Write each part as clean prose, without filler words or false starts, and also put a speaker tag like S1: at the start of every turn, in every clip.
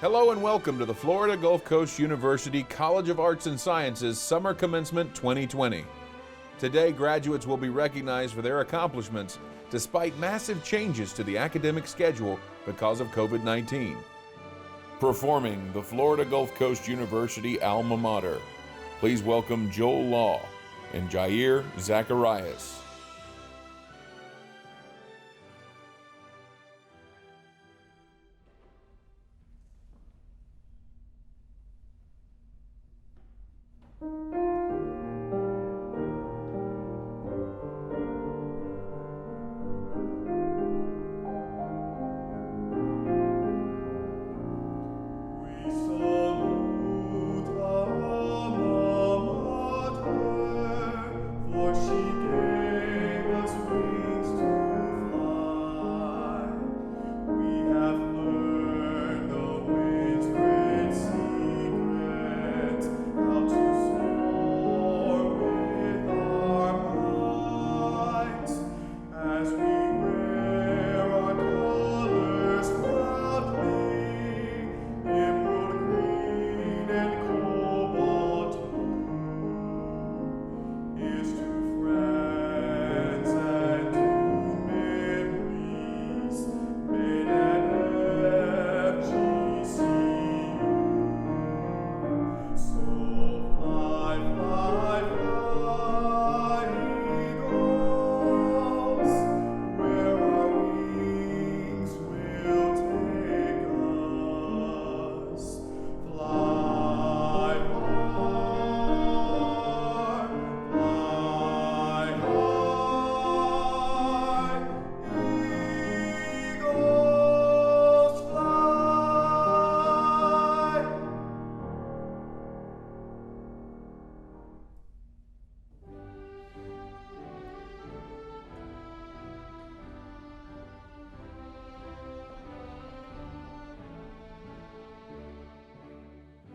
S1: Hello and welcome to the Florida Gulf Coast University College of Arts and Sciences Summer Commencement 2020. Today, graduates will be recognized for their accomplishments despite massive changes to the academic schedule because of COVID-19. Performing the Florida Gulf Coast University alma mater, please welcome Joel Law and Jair Zacharias.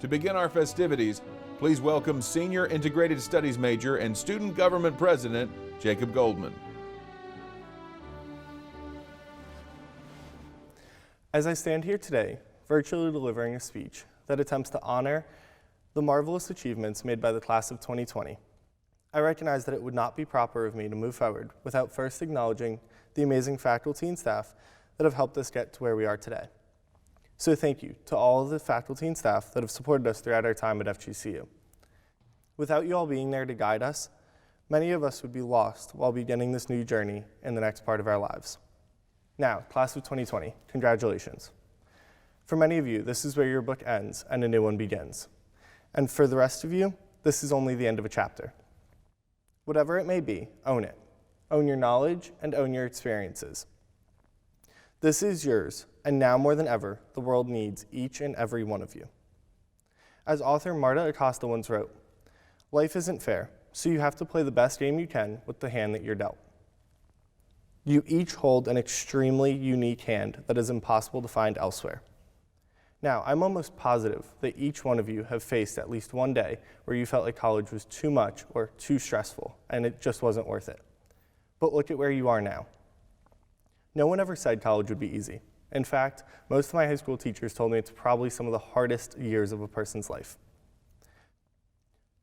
S1: To begin our festivities, please welcome Senior Integrated Studies Major and Student Government President, Jacob Goldman.
S2: As I stand here today, virtually delivering a speech that attempts to honor the marvelous achievements made by the class of 2020, I recognize that it would not be proper of me to move forward without first acknowledging the amazing faculty and staff that have helped us get to where we are today. So thank you to all of the faculty and staff that have supported us throughout our time at FGCU. Without you all being there to guide us, many of us would be lost while beginning this new journey in the next part of our lives. Now, class of 2020, congratulations. For many of you, this is where your book ends and a new one begins. And for the rest of you, this is only the end of a chapter. Whatever it may be, own it. Own your knowledge and own your experiences. This is yours, and now more than ever, the world needs each and every one of you. As author Marta Acosta once wrote, "Life isn't fair, so you have to play the best game you can with the hand that you're dealt." You each hold an extremely unique hand that is impossible to find elsewhere. Now, I'm almost positive that each one of you have faced at least one day where you felt like college was too much or too stressful, and it just wasn't worth it. But look at where you are now. No one ever said college would be easy. In fact, most of my high school teachers told me it's probably some of the hardest years of a person's life.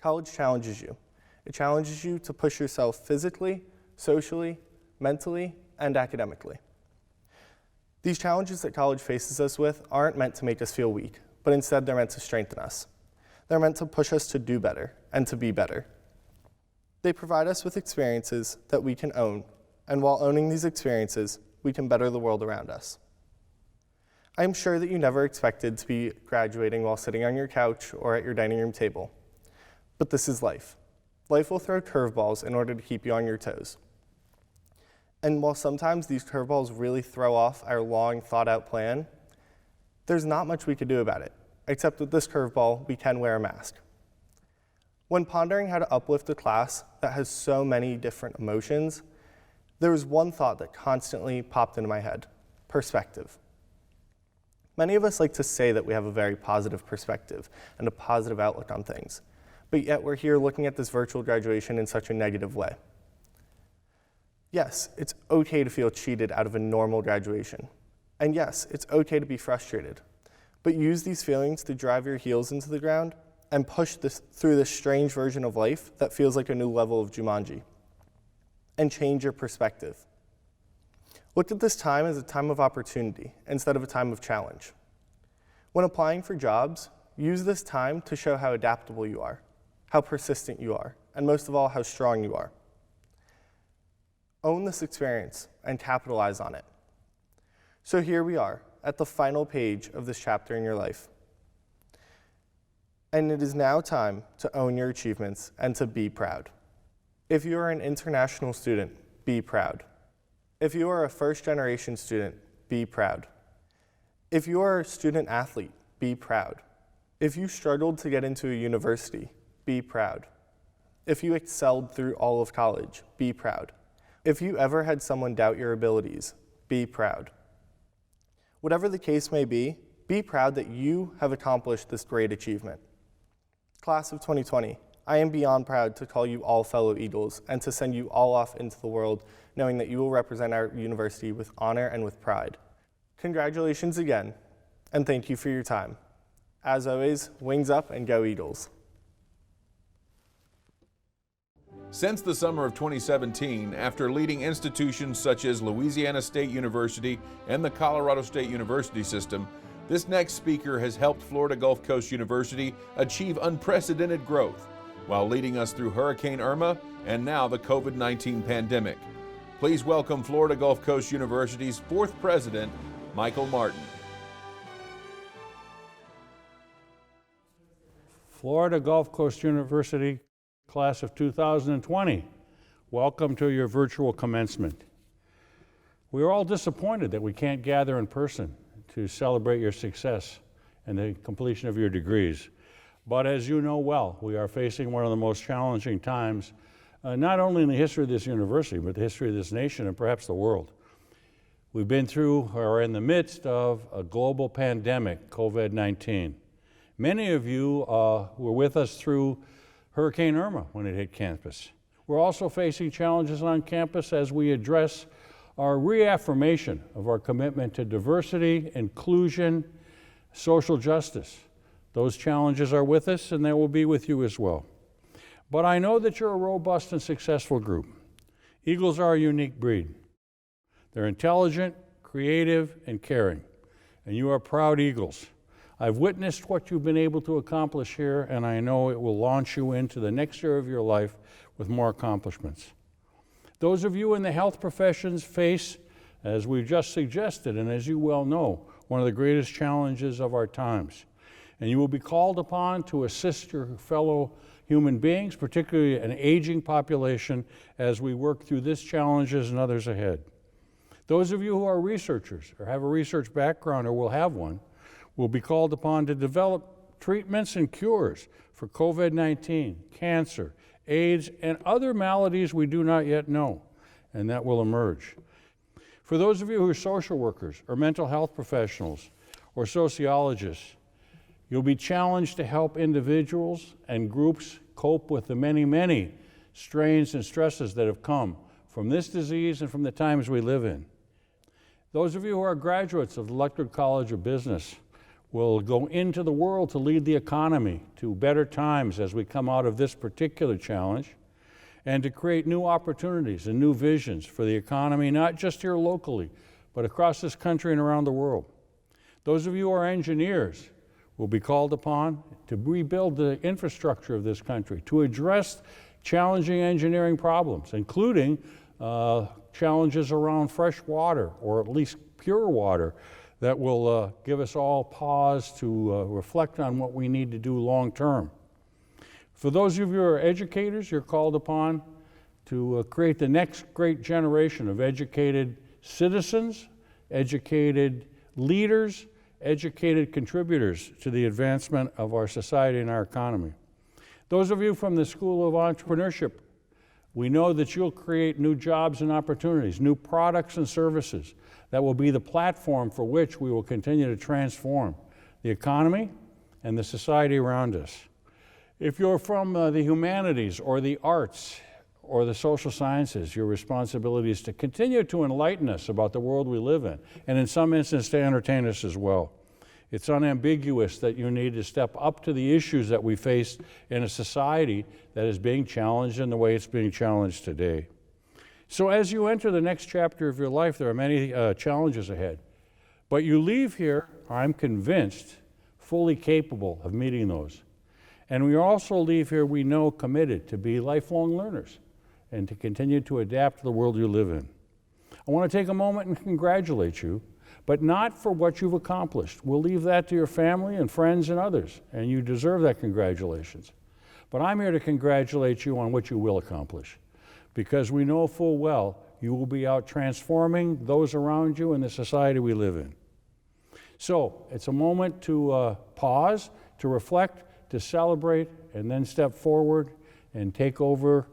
S2: College challenges you. It challenges you to push yourself physically, socially, mentally, and academically. These challenges that college faces us with aren't meant to make us feel weak, but instead they're meant to strengthen us. They're meant to push us to do better and to be better. They provide us with experiences that we can own, and while owning these experiences, we can better the world around us. I am sure that you never expected to be graduating while sitting on your couch or at your dining room table, but this is life. Life will throw curveballs in order to keep you on your toes. And while sometimes these curveballs really throw off our long thought-out plan, there's not much we could do about it, except with this curveball, we can wear a mask. When pondering how to uplift a class that has so many different emotions, there was one thought that constantly popped into my head: perspective. Many of us like to say that we have a very positive perspective and a positive outlook on things, but yet we're here looking at this virtual graduation in such a negative way. Yes, it's okay to feel cheated out of a normal graduation. And yes, it's okay to be frustrated. but use these feelings to drive your heels into the ground and push through this strange version of life that feels like a new level of Jumanji, and change your perspective. Look at this time as a time of opportunity instead of a time of challenge. When applying for jobs, use this time to show how adaptable you are, how persistent you are, and most of all, how strong you are. Own this experience and capitalize on it. So here we are at the final page of this chapter in your life. And it is now time to own your achievements and to be proud. If you are an international student, be proud. If you are a first-generation student, be proud. If you are a student athlete, be proud. If you struggled to get into a university, be proud. If you excelled through all of college, be proud. If you ever had someone doubt your abilities, be proud. Whatever the case may be proud that you have accomplished this great achievement. Class of 2020, I am beyond proud to call you all fellow Eagles and to send you all off into the world knowing that you will represent our university with honor and with pride. Congratulations again, and thank you for your time. As always, wings up and go Eagles.
S1: Since the summer of 2017, after leading institutions such as Louisiana State University and the Colorado State University system, this next speaker has helped Florida Gulf Coast University achieve unprecedented growth while leading us through Hurricane Irma and now the COVID-19 pandemic. Please welcome Florida Gulf Coast University's fourth president, Michael Martin.
S3: Florida Gulf Coast University, class of 2020, welcome to your virtual commencement. We are all disappointed that we can't gather in person to celebrate your success and the completion of your degrees. But as you know well, we are facing one of the most challenging times, not only in the history of this university, but the history of this nation and perhaps the world. We've been through or are in the midst of a global pandemic, COVID-19. Many of you were with us through Hurricane Irma when it hit campus. We're also facing challenges on campus as we address our reaffirmation of our commitment to diversity, inclusion, social justice. Those challenges are with us and they will be with you as well. But I know that you're a robust and successful group. Eagles are a unique breed. They're intelligent, creative, and caring, and you are proud Eagles. I've witnessed what you've been able to accomplish here, and I know it will launch you into the next year of your life with more accomplishments. Those of you in the health professions face, as we've just suggested, and as you well know, one of the greatest challenges of our times. And you will be called upon to assist your fellow human beings, particularly an aging population, as we work through these challenges and others ahead. Those of you who are researchers or have a research background or will have one, will be called upon to develop treatments and cures for COVID-19, cancer, AIDS, and other maladies we do not yet know, and that will emerge. For those of you who are social workers or mental health professionals or sociologists, you'll be challenged to help individuals and groups cope with the many, many strains and stresses that have come from this disease and from the times we live in. Those of you who are graduates of the Lutgerd College of Business will go into the world to lead the economy to better times as we come out of this particular challenge, and to create new opportunities and new visions for the economy, not just here locally, but across this country and around the world. Those of you who are engineers will be called upon to rebuild the infrastructure of this country, to address challenging engineering problems, including challenges around fresh water, or at least pure water, that will give us all pause to reflect on what we need to do long term. For those of you who are educators, you're called upon to create the next great generation of educated citizens, educated leaders, educated contributors to the advancement of our society and our economy. Those of you from the School of Entrepreneurship, we know that you'll create new jobs and opportunities, new products and services that will be the platform for which we will continue to transform the economy and the society around us. If you're from the humanities or the arts or the social sciences, your responsibility is to continue to enlighten us about the world we live in, and in some instances to entertain us as well. It's unambiguous that you need to step up to the issues that we face in a society that is being challenged in the way it's being challenged today. So as you enter the next chapter of your life, there are many challenges ahead. But you leave here, I'm convinced, fully capable of meeting those. And we also leave here, we know, committed to be lifelong learners and to continue to adapt to the world you live in. I want to take a moment and congratulate you, but not for what you've accomplished. We'll leave that to your family and friends and others, and you deserve that congratulations. But I'm here to congratulate you on what you will accomplish, because we know full well you will be out transforming those around you and the society we live in. So it's a moment to pause, to reflect, to celebrate, and then step forward and take over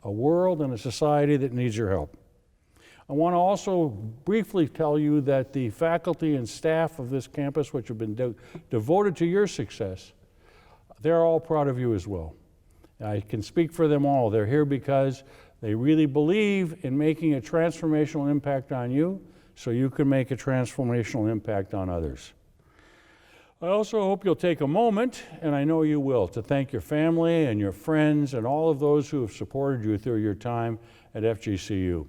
S3: a world and a society that needs your help. I want to also briefly tell you that the faculty and staff of this campus, which have been devoted to your success, they're all proud of you as well. I can speak for them all. They're here because they really believe in making a transformational impact on you so you can make a transformational impact on others. I also hope you'll take a moment, and I know you will, to thank your family and your friends and all of those who have supported you through your time at FGCU.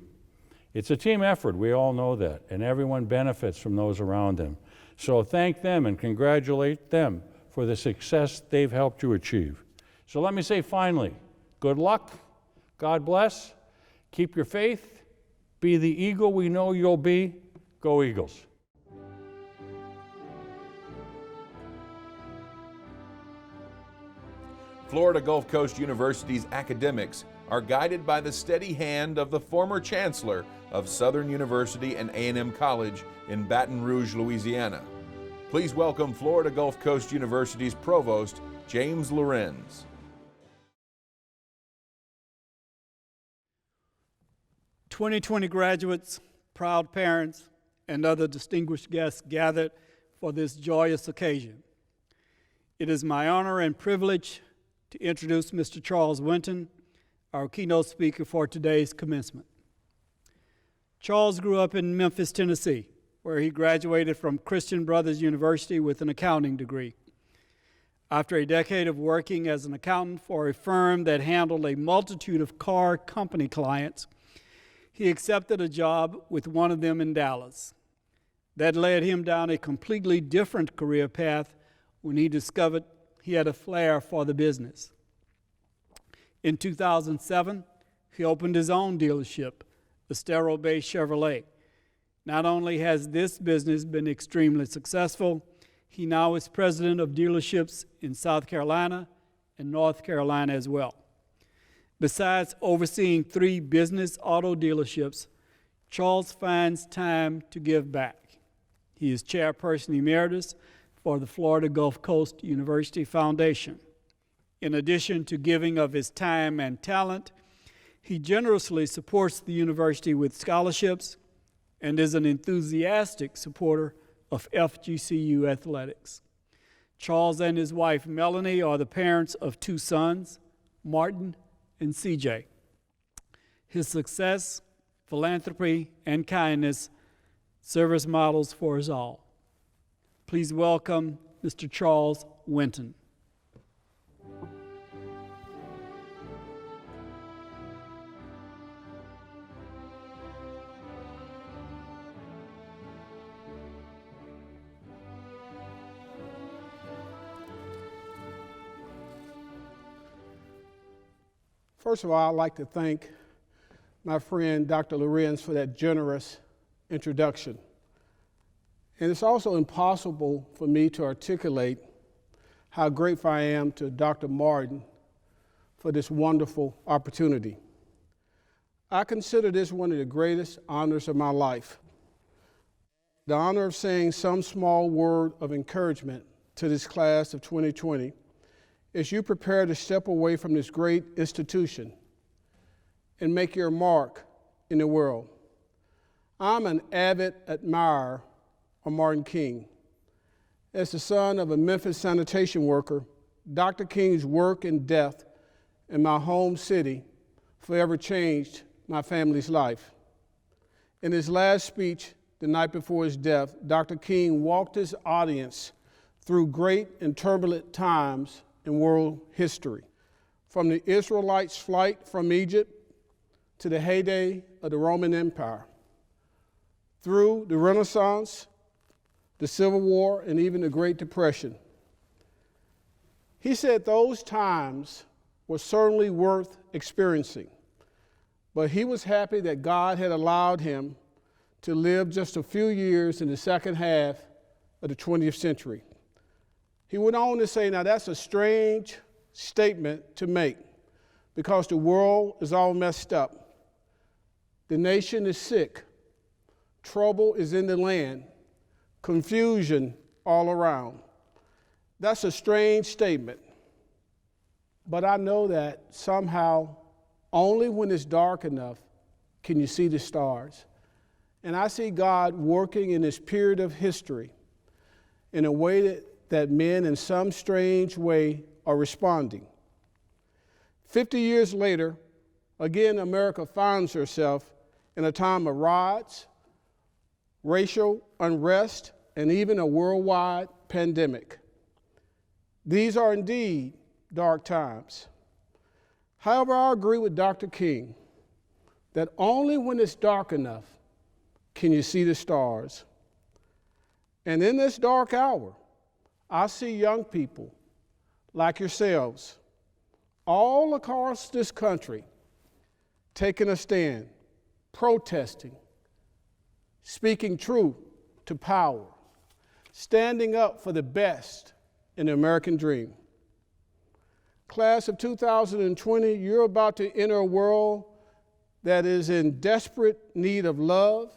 S3: It's a team effort, we all know that, and everyone benefits from those around them. So thank them and congratulate them for the success they've helped you achieve. So let me say finally, good luck, God bless, keep your faith, be the eagle we know you'll be, go Eagles.
S1: Florida Gulf Coast University's academics are guided by the steady hand of the former chancellor of Southern University and A&M College in Baton Rouge, Louisiana. Please welcome Florida Gulf Coast University's provost, James Lorenz.
S4: "2020 graduates, proud parents, and other distinguished guests gathered for this joyous occasion. It is my honor and privilege to introduce Mr. Charles Winton, our keynote speaker for today's commencement. Charles grew up in Memphis, Tennessee, where he graduated from Christian Brothers University with an accounting degree. After a decade of working as an accountant for a firm that handled a multitude of car company clients, he accepted a job with one of them in Dallas. That led him down a completely different career path when he discovered he had a flair for the business. In 2007, he opened his own dealership, Estero Bay Chevrolet. Not only has this business been extremely successful, he now is president of dealerships in South Carolina and North Carolina as well. Besides overseeing 3 business auto dealerships, Charles finds time to give back. He is chairperson emeritus for the Florida Gulf Coast University Foundation. In addition to giving of his time and talent, he generously supports the university with scholarships and is an enthusiastic supporter of FGCU athletics. Charles and his wife Melanie are the parents of 2 sons, Martin and CJ. His success, philanthropy, and kindness serve as models for us all. Please welcome Mr. Charles Winton.
S5: First of all, I'd like to thank my friend Dr. Lorenz for that generous introduction. And it's also impossible for me to articulate how grateful I am to Dr. Martin for this wonderful opportunity. I consider this one of the greatest honors of my life. The honor of saying some small word of encouragement to this class of 2020 as you prepare to step away from this great institution and make your mark in the world. I'm an avid admirer of Martin King. As the son of a Memphis sanitation worker, Dr. King's work and death in my home city forever changed my family's life. In his last speech the night before his death, Dr. King walked his audience through great and turbulent times in world history, from the Israelites' flight from Egypt to the heyday of the Roman Empire, through the Renaissance, the Civil War, and even the Great Depression. He said those times were certainly worth experiencing, but he was happy that God had allowed him to live just a few years in the second half of the 20th century. He went on to say, now that's a strange statement to make because the world is all messed up. The nation is sick. Trouble is in the land. Confusion all around. That's a strange statement. But I know that somehow only when it's dark enough can you see the stars. And I see God working in this period of history in a way that men in some strange way are responding. 50 years later, again, America finds herself in a time of riots, racial unrest, and even a worldwide pandemic. These are indeed dark times. However, I agree with Dr. King that only when it's dark enough can you see the stars. And in this dark hour, I see young people like yourselves all across this country taking a stand, protesting, speaking truth to power, standing up for the best in the American dream. Class of 2020, you're about to enter a world that is in desperate need of love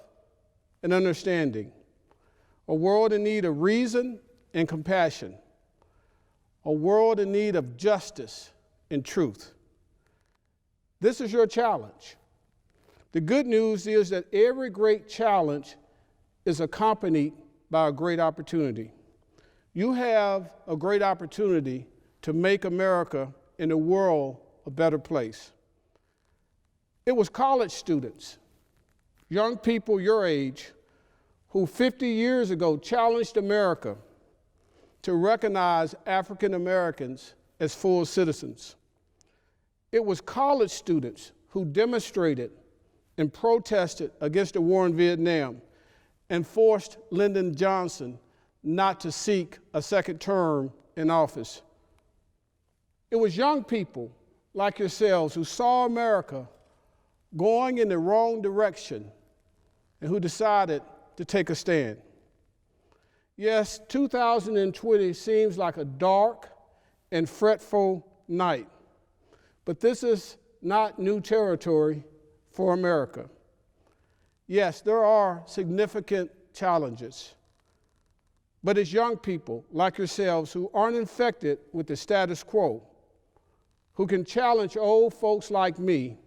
S5: and understanding, a world in need of reason and compassion, a world in need of justice and truth. This is your challenge. The good news is that every great challenge is accompanied by a great opportunity. You have a great opportunity to make America and the world a better place. It was college students, young people your age, who 50 years ago challenged America to recognize African Americans as full citizens. It was college students who demonstrated and protested against the war in Vietnam and forced Lyndon Johnson not to seek a second term in office. It was young people like yourselves who saw America going in the wrong direction and who decided to take a stand. Yes, 2020 seems like a dark and fretful night, but this is not new territory for America. Yes, there are significant challenges, but it's young people like yourselves who aren't infected with the status quo, who can challenge old folks like me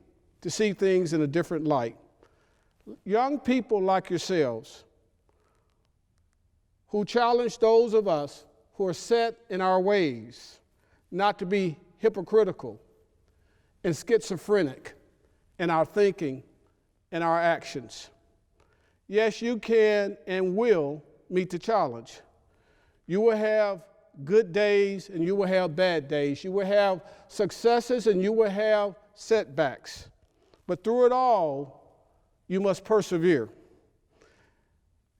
S5: to see things in a different light. Young people like yourselves who challenge those of us who are set in our ways not to be hypocritical and schizophrenic in our thinking and our actions. Yes, you can and will meet the challenge. You will have good days and you will have bad days. You will have successes and you will have setbacks. But through it all, you must persevere.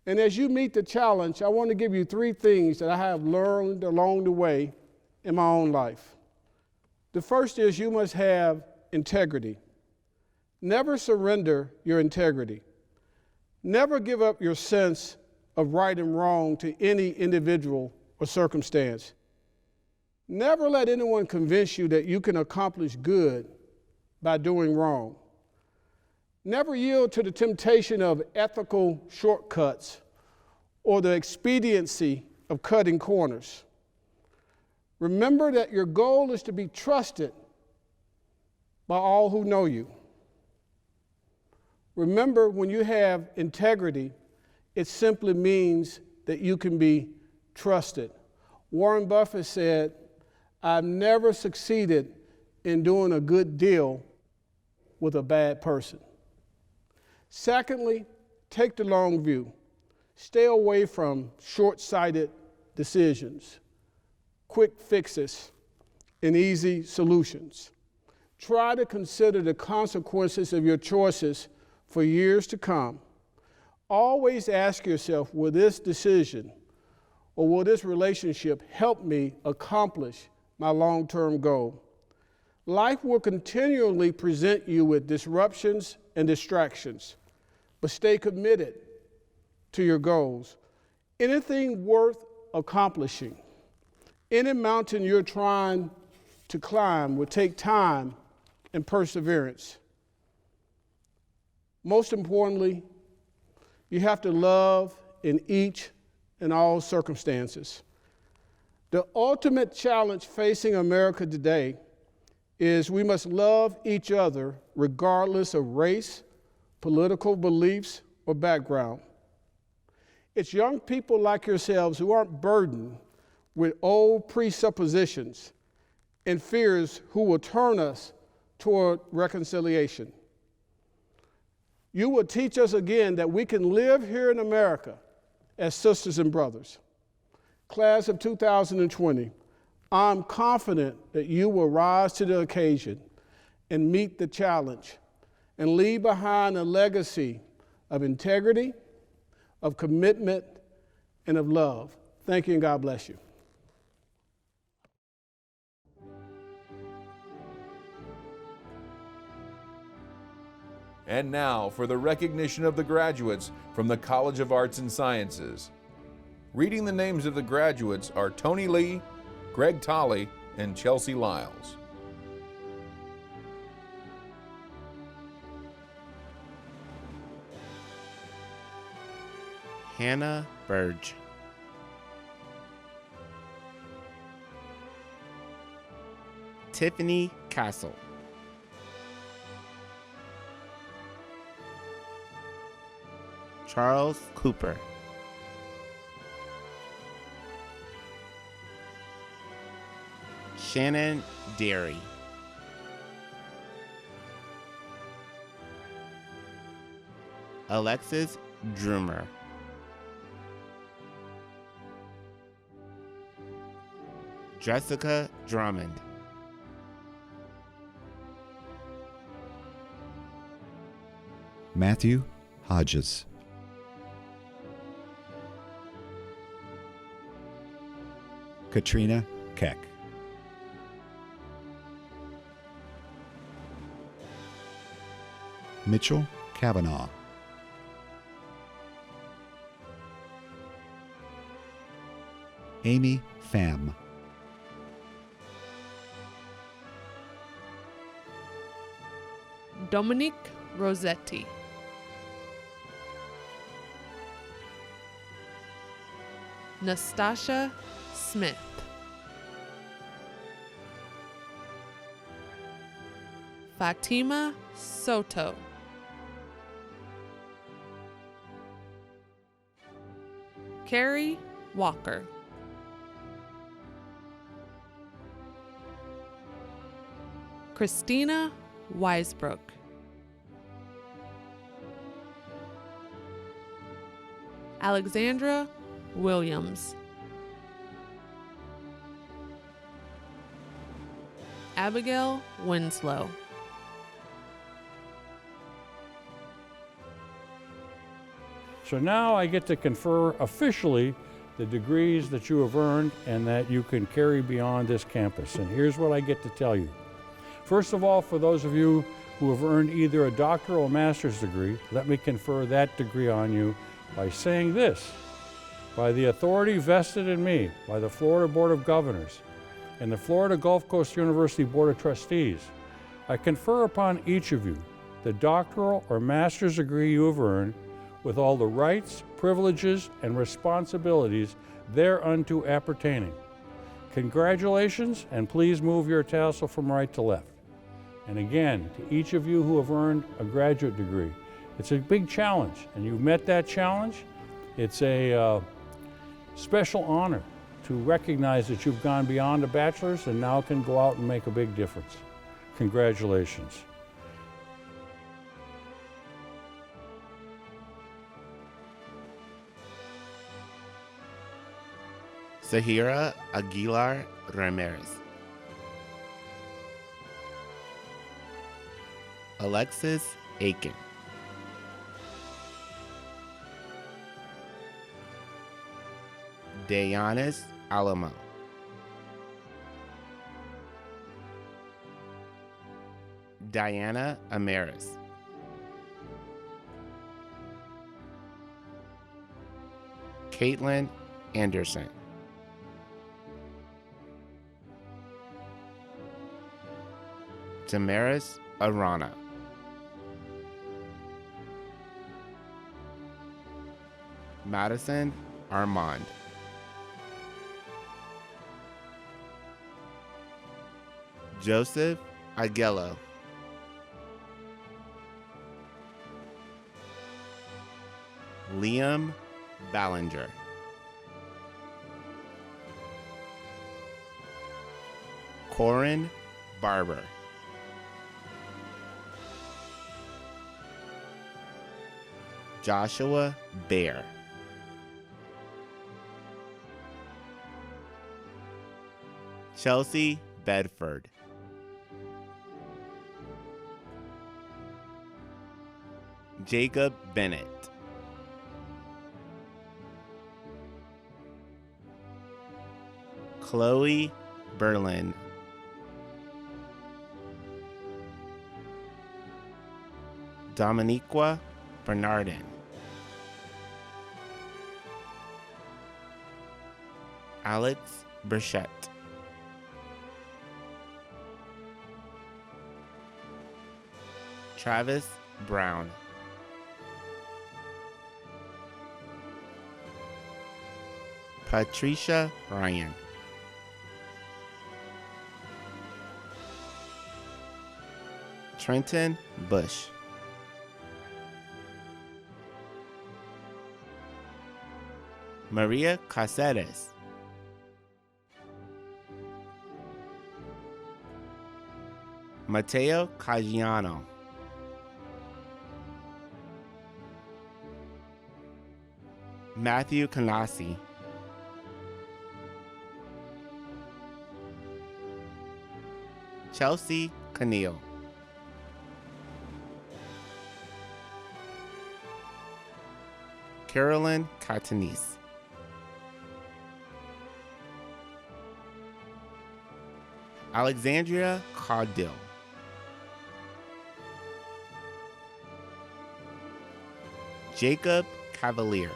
S5: And as you meet the challenge, I want to give you 3 things that I have learned along the way in my own life. The first is you must have integrity. Never surrender your integrity. Never give up your sense of right and wrong to any individual or circumstance. Never let anyone convince you that you can accomplish good by doing wrong. Never yield to the temptation of ethical shortcuts or the expediency of cutting corners. Remember that your goal is to be trusted by all who know you. Remember, when you have integrity, it simply means that you can be trusted. Warren Buffett said, "I've never succeeded in doing a good deal with a bad person." Secondly, take the long view. Stay away from short-sighted decisions, quick fixes, and easy solutions. Try to consider the consequences of your choices for years to come. Always ask yourself, will this decision or will this relationship help me accomplish my long-term goal? Life will continually present you with disruptions and distractions, but stay committed to your goals. Anything worth accomplishing, any mountain you're trying to climb will take time and perseverance. Most importantly, you have to love in each and all circumstances. The ultimate challenge facing America today is we must love each other regardless of race, political beliefs, or background. It's young people like yourselves who aren't burdened with old presuppositions and fears who will turn us toward reconciliation. You will teach us again that we can live here in America as sisters and brothers. Class of 2020, I'm confident that you will rise to the occasion and meet the challenge and leave behind a legacy of integrity, of commitment, and of love. Thank you and God bless you.
S1: And now for the recognition of the graduates from the College of Arts and Sciences. Reading the names of the graduates are Tony Lee, Greg Tolley, and Chelsea Lyles.
S6: Hannah Burge. Tiffany Castle. Charles Cooper. Shannon Derry. Alexis Droomer. Jessica Drummond.
S7: Matthew Hodges. Katrina Keck. Mitchell Kavanaugh. Amy Pham.
S8: Dominique Rossetti. Nastasha Smith. Fatima Soto. Carrie Walker. Christina Weisbrook. Alexandra Williams. Abigail Winslow.
S3: So now I get to confer officially the degrees that you have earned and that you can carry beyond this campus. And here's what I get to tell you. First of all, for those of you who have earned either a doctoral or master's degree, let me confer that degree on you by saying this: by the authority vested in me by the Florida Board of Governors and the Florida Gulf Coast University Board of Trustees, I confer upon each of you the doctoral or master's degree you have earned with all the rights, privileges, and responsibilities thereunto appertaining. Congratulations, and please move your tassel from right to left. And again, to each of you who have earned a graduate degree, it's a big challenge, and you've met that challenge. It's a special honor to recognize that you've gone beyond a bachelor's and now can go out and make a big difference. Congratulations.
S6: Zahira Aguilar Ramirez, Alexis Aiken, Dayanis Alamo, Diana Amaris, Caitlin Anderson, Damaris Arana, Madison Armand, Joseph Aguelo, Liam Ballinger, Corin Barber, Joshua Bear, Chelsea Bedford, Jacob Bennett, Chloe Berlin, Dominiqua Bernardin, Alex Burchett, Travis Brown, Patricia Ryan, Trenton Bush, Maria Caceres, Mateo Caggiano, Matthew Canasi, Chelsea Caneal, Carolyn Catanese, Alexandria Caudill, Jacob Cavalier,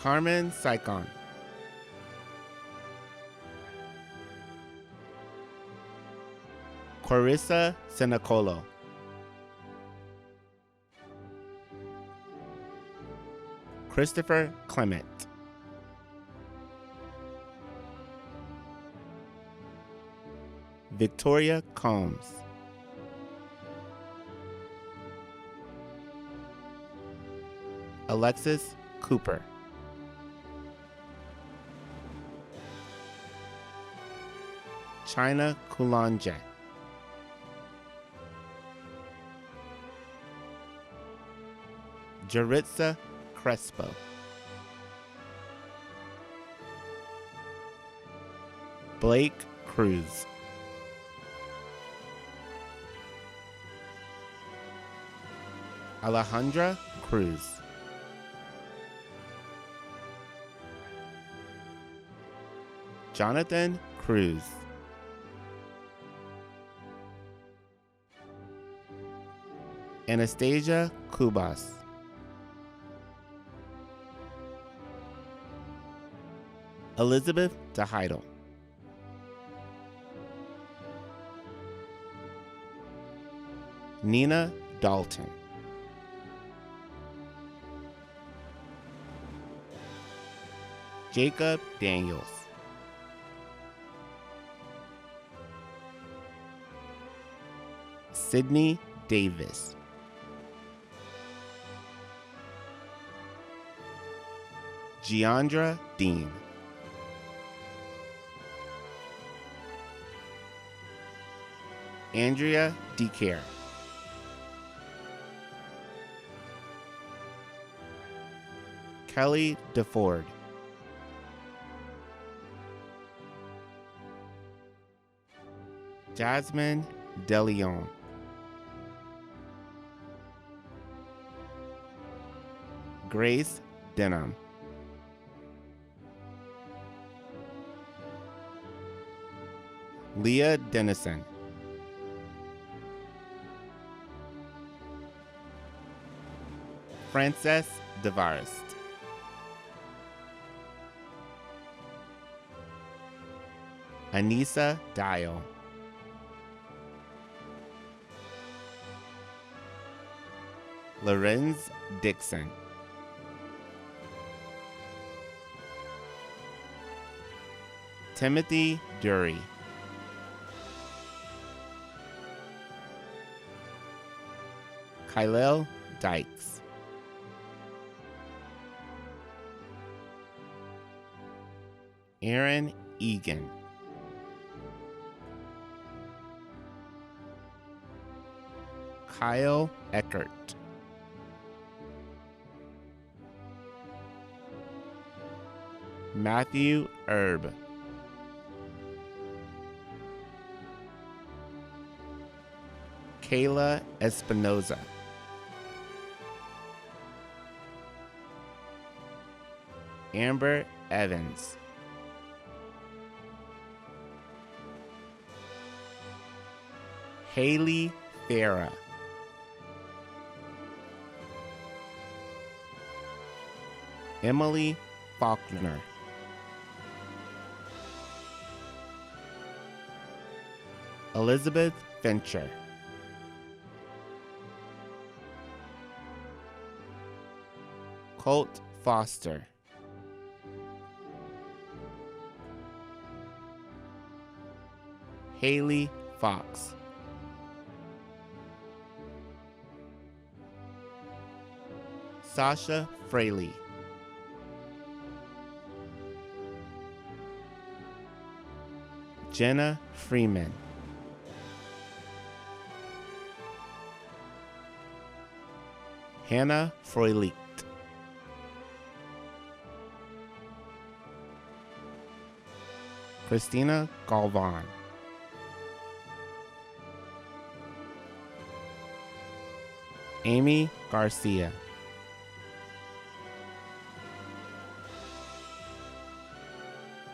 S6: Carmen Saicon, Clarissa Senacolo, Christopher Clement, Victoria Combs, Alexis Cooper, China Coulonge, Jaritza Crespo, Blake Cruz, Alejandra Cruz, Jonathan Cruz, Anastasia Kubas, Elizabeth DeHeidel, Nina Dalton, Jacob Daniels, Sydney Davis, Giandra Dean, Andrea DeCare, Kelly DeFord, Jasmine DeLeon, Grace Denham, Leah Dennison, Frances DeVarest, Anissa Dial, Lorenz Dixon, Timothy Dury, Kylel Dykes, Aaron Egan, Kyle Eckert, Matthew Erb, Kayla Espinoza, Amber Evans, Haley Farah, Emily Faulkner, Elizabeth Fincher, Colt Foster, Haley Fox, Sasha Fraley, Jenna Freeman, Hannah Froelich, Christina Galvan, Amy Garcia,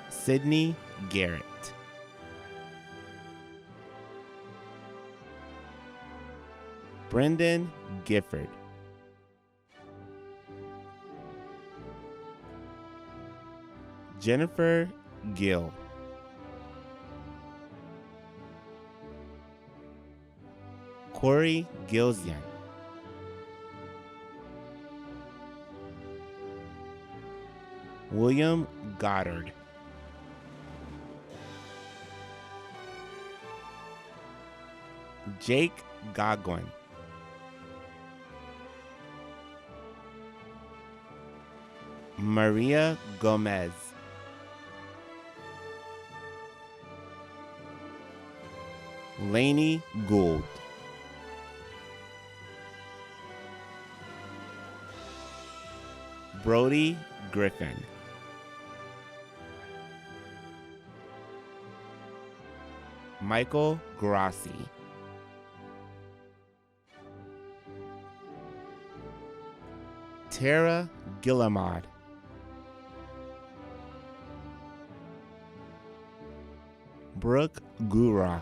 S6: Sydney Garrett, Brendan Gifford, Jennifer Gill, Corey Gilzian, William Goddard, Jake Godwin, Maria Gomez, Lainey Gould, Brody Griffin, Michael Grassi, Tara Gillamod, Brooke Gura,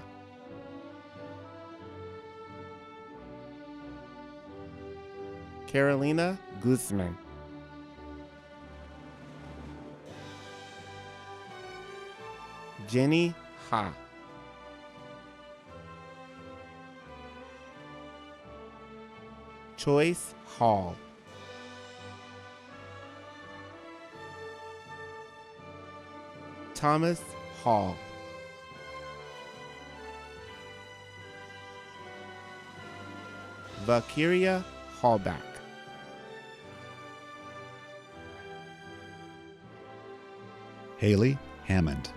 S6: Carolina Guzman, Jenny Ha, Choice Hall, Thomas Hall, Valkyria Hallback,
S7: Haley Hammond,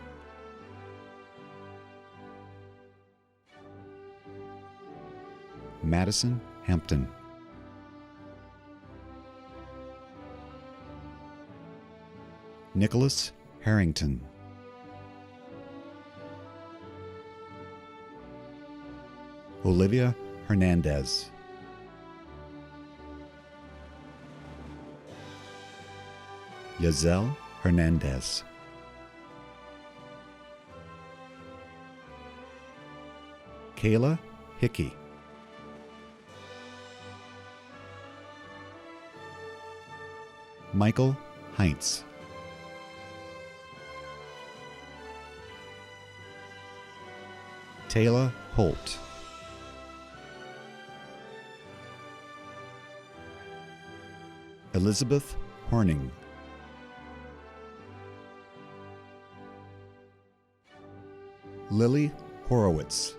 S7: Madison Hampton, Nicholas Harrington. Olivia Hernandez. Yazel Hernandez. Kayla Hickey. Michael Heinz. Taylor Holt. Elizabeth Horning. Lily Horowitz.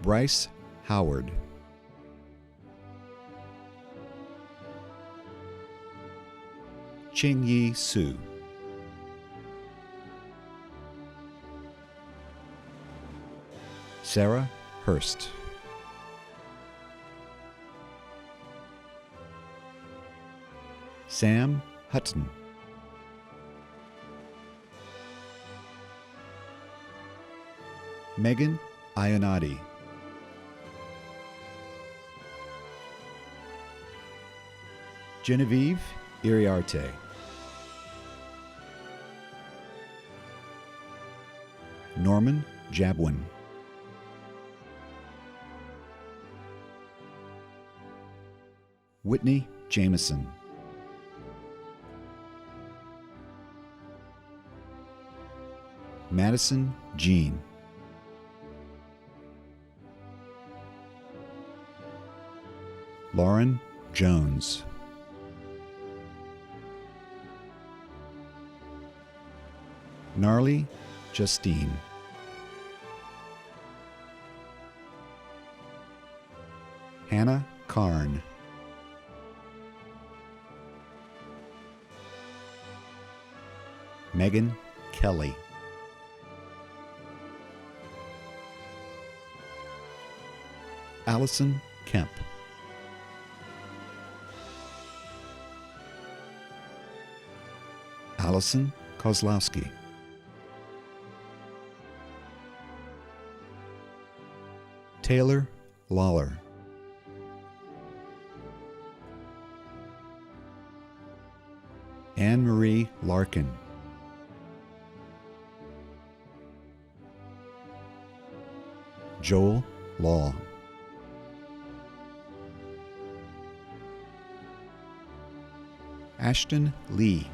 S7: Bryce Howard. Ching Yi Su. Sarah Hurst. Sam Hutton. Megan Ionati. Genevieve Iriarte. Norman Jabwin. Whitney Jameson. Madison Jean. Lauren Jones. Gnarly Justine. Hannah Karn. Megan Kelly. Allison Kemp. Allison Kozlowski. Taylor Lawler. Anne Marie Larkin. Joel Law. Ashton Lee.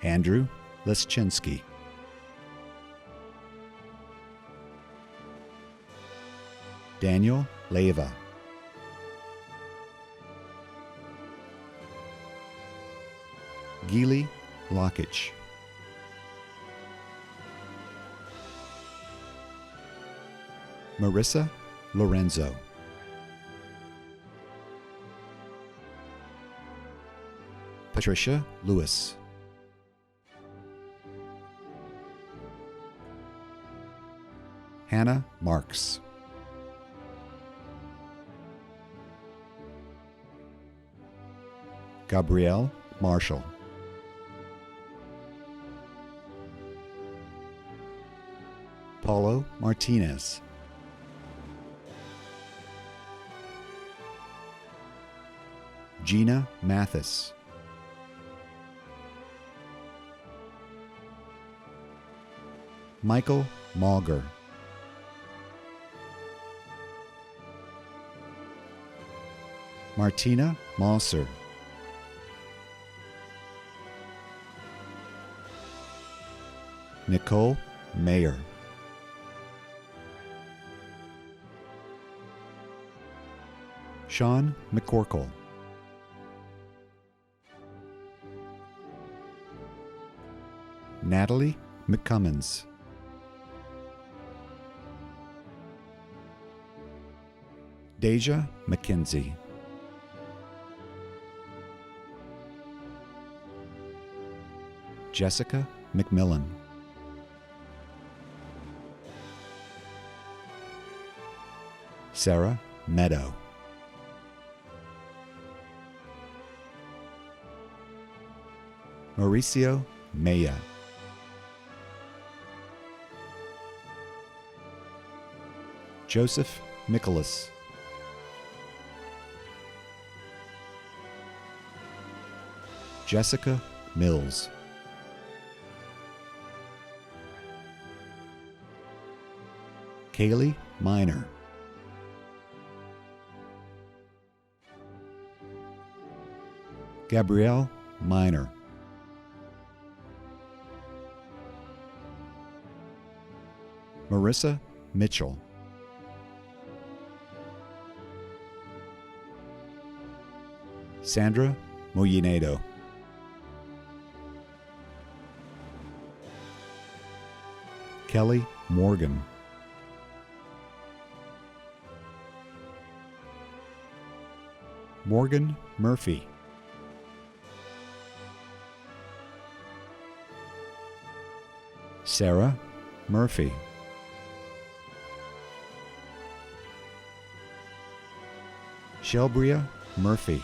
S7: Andrew Leschinski. Daniel Leva. Geely Lockich. Marissa Lorenzo. Patricia Lewis. Hannah Marks. Gabrielle Marshall. Paulo Martinez. Gina Mathis. Michael Mauger. Martina Mosser. Nicole Mayer. Sean McCorkle. Natalie McCummins. Deja McKenzie. Jessica McMillan. Sarah Meadow. Mauricio Maya. Joseph Nicholas. Jessica Mills. Kaylee Miner. Gabrielle Miner. Marissa Mitchell. Sandra Moyinedo. Kelly Morgan. Morgan Murphy. Sarah Murphy. Shelbria Murphy.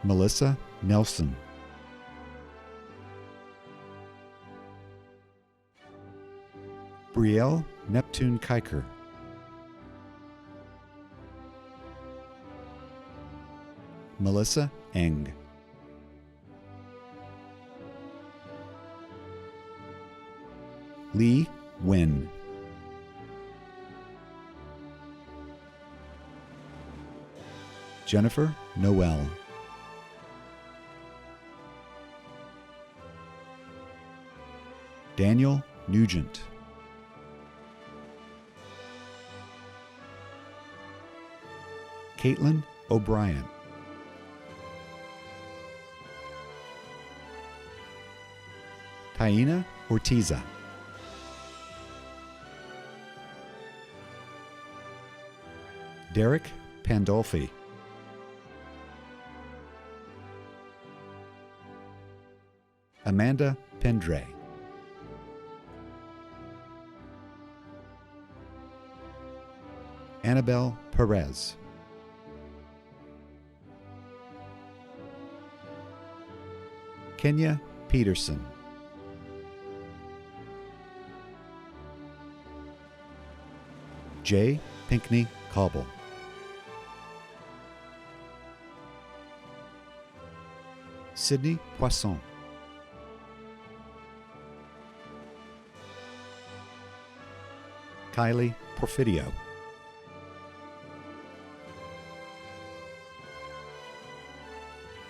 S7: Melissa Nelson. Brielle Neptune Kiker. Melissa Eng. Lee Wynn. Jennifer Noel. Daniel Nugent. Caitlin O'Brien. Taina Ortiza. Derek Pandolfi. Amanda Pendre. Annabelle Perez. Kenya Peterson. Jay Pinkney Cobble. Sydney Poisson. Kylie Porfidio.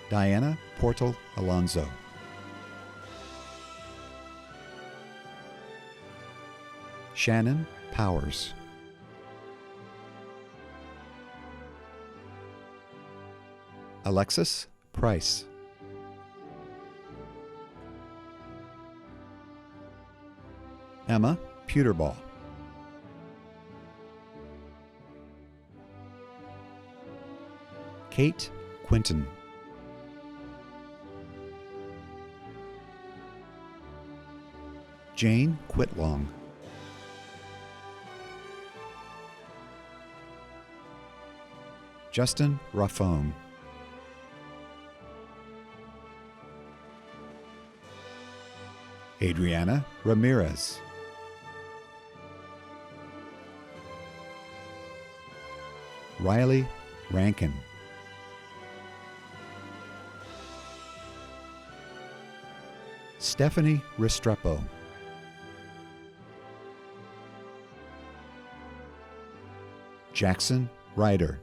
S7: Diana Portal Alonso. Shannon Powers. Alexis Price. Emma Pewterball. Kate Quinton. Jane Quitlong. Justin Raffone. Adriana Ramirez. Riley Rankin. Stephanie Restrepo. Jackson Ryder.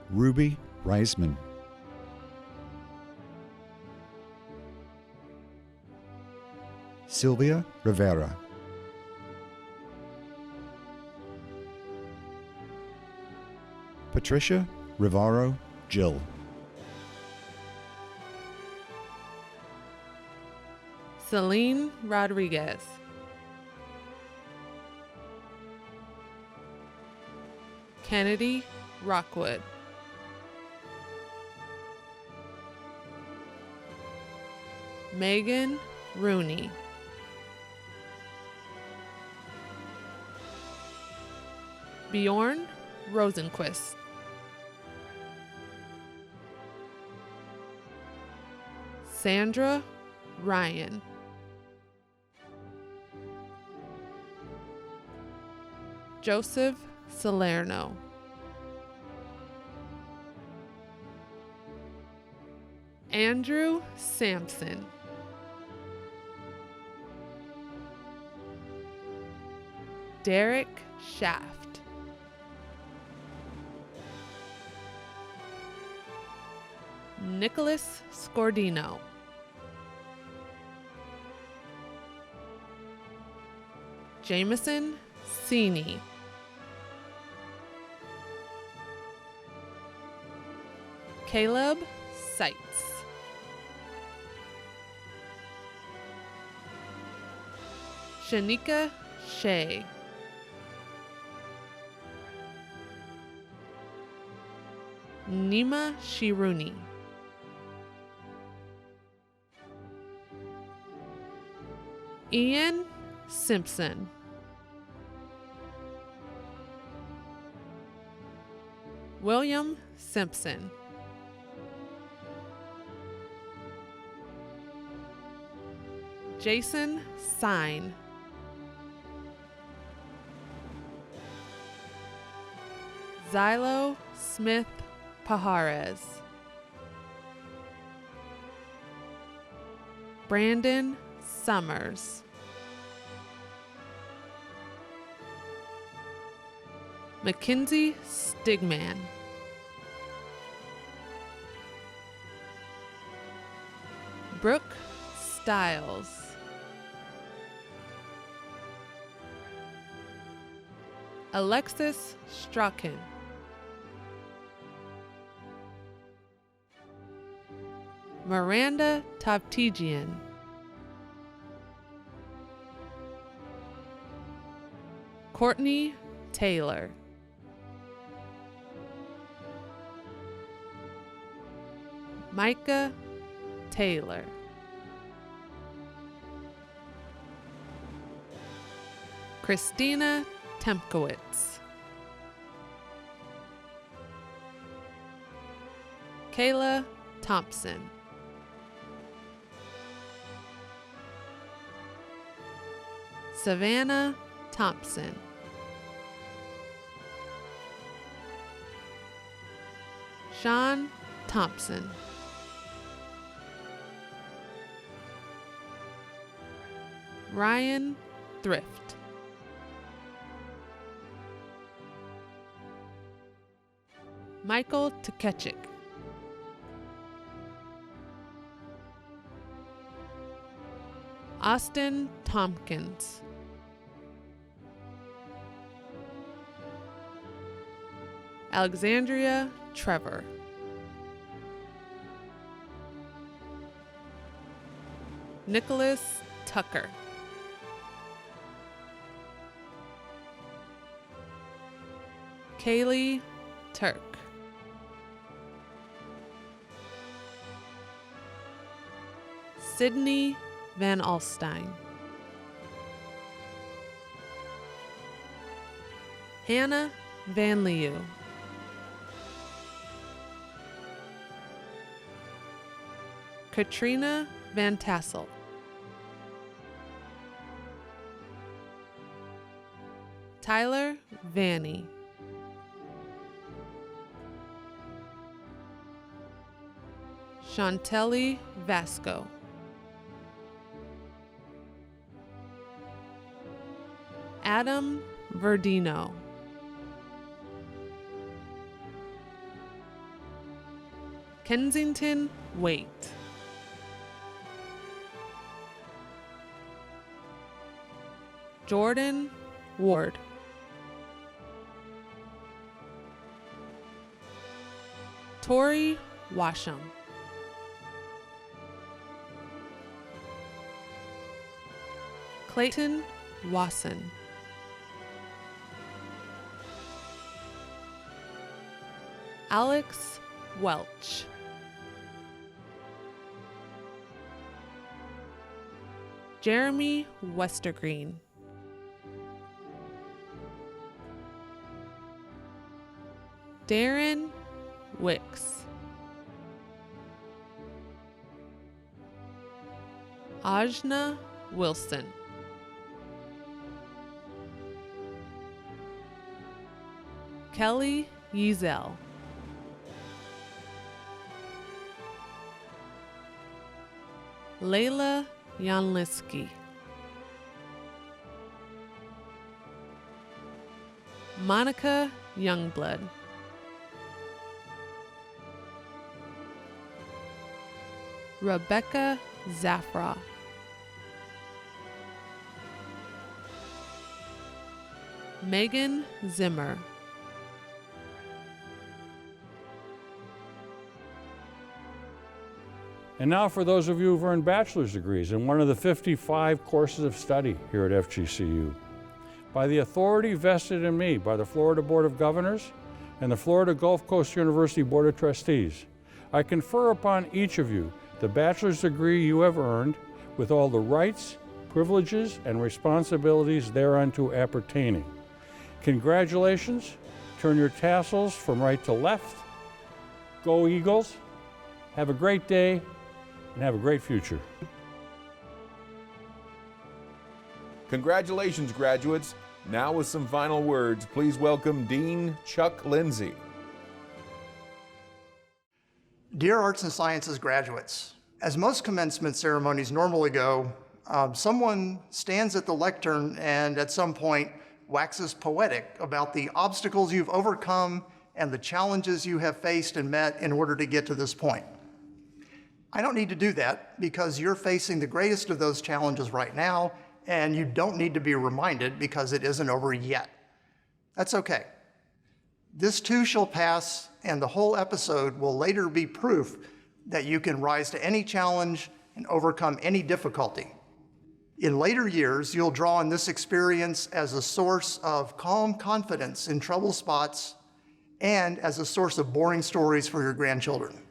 S7: Ruby Reisman. Sylvia Rivera. Patricia Rivaro Jill.
S8: Celine Rodriguez. Kennedy Rockwood. Megan Rooney. Bjorn Rosenquist. Sandra Ryan. Joseph Salerno. Andrew Sampson. Derek Shaft. Nicholas Scordino. Jameson Sini. Caleb Seitz. Shanika Shea. Nima Shiruni. Ian Simpson. William Simpson. Jason Sine. Xylo Smith Pajarez. Brandon Summers. Mackenzie Stigman. Brooke Stiles. Alexis Strachan. Miranda Toptigian. Courtney Taylor. Micah Taylor. Christina Tempkowitz. Kayla Thompson. Savannah Thompson. Sean Thompson. Ryan Thrift. Michael Tkechik. Austin Tompkins. Alexandria Trevor. Nicholas Tucker. Kaylee Turk. Sydney Van Alstyne. Hannah Van Liu. Katrina Van Tassel. Tyler Vanny. Chantelli Vasco. Adam Verdino. Kensington Waite. Jordan Ward. Tori Washam. Clayton Wasson. Alex Welch. Jeremy Westergreen. Darren Wicks. Ajna Wilson. Kelly Yezel. Layla Yanliski. Monica Youngblood. Rebecca Zafra. Megan Zimmer.
S3: And now for those of you who've earned bachelor's degrees in one of the 55 courses of study here at FGCU. By the authority vested in me by the Florida Board of Governors and the Florida Gulf Coast University Board of Trustees, I confer upon each of you the bachelor's degree you have earned with all the rights, privileges, and responsibilities thereunto appertaining. Congratulations. Turn your tassels from right to left. Go Eagles. Have a great day and have a great future.
S1: Congratulations, graduates. Now with some final words, please welcome Dean Chuck Lindsay.
S9: Dear Arts and Sciences graduates, as most commencement ceremonies normally go, someone stands at the lectern and at some point waxes poetic about the obstacles you've overcome and the challenges you have faced and met in order to get to this point. I don't need to do that because you're facing the greatest of those challenges right now, and you don't need to be reminded because it isn't over yet. That's okay. This too shall pass, and the whole episode will later be proof that you can rise to any challenge and overcome any difficulty. In later years, you'll draw on this experience as a source of calm confidence in trouble spots and as a source of boring stories for your grandchildren.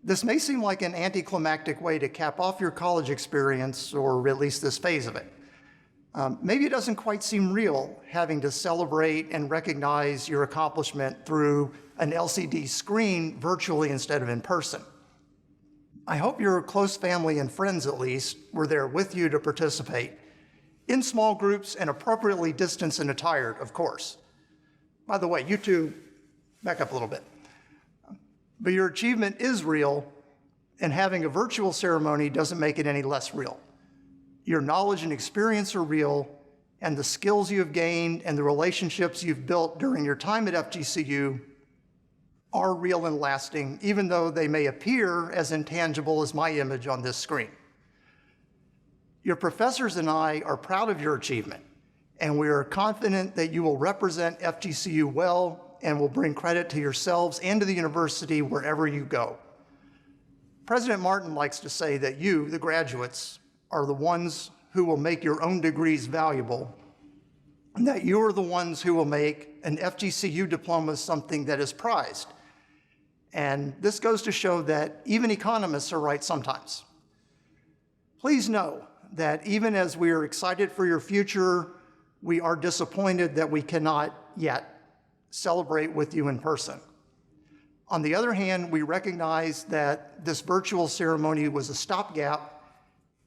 S9: This may seem like an anticlimactic way to cap off your college experience, or at least this phase of it. Maybe it doesn't quite seem real having to celebrate and recognize your accomplishment through an LCD screen virtually instead of in person. I hope your close family and friends, at least, were there with you to participate, in small groups and appropriately distanced and attired, of course. By the way, you two, back up a little bit. But your achievement is real, and having a virtual ceremony doesn't make it any less real. Your knowledge and experience are real, and the skills you have gained and the relationships you've built during your time at FGCU are real and lasting, even though they may appear as intangible as my image on this screen. Your professors and I are proud of your achievement, and we are confident that you will represent FGCU well and will bring credit to yourselves and to the university wherever you go. President Martin likes to say that you, the graduates, are the ones who will make your own degrees valuable, and that you are the ones who will make an FGCU diploma something that is prized. And this goes to show that even economists are right sometimes. Please know that even as we are excited for your future, we are disappointed that we cannot yet celebrate with you in person. On the other hand, we recognize that this virtual ceremony was a stopgap,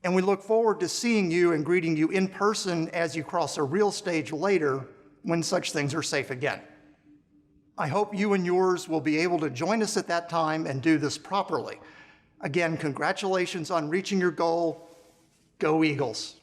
S9: and we look forward to seeing you and greeting you in person as you cross a real stage later when such things are safe again. I hope you and yours will be able to join us at that time and do this properly. Again, congratulations on reaching your goal. Go Eagles.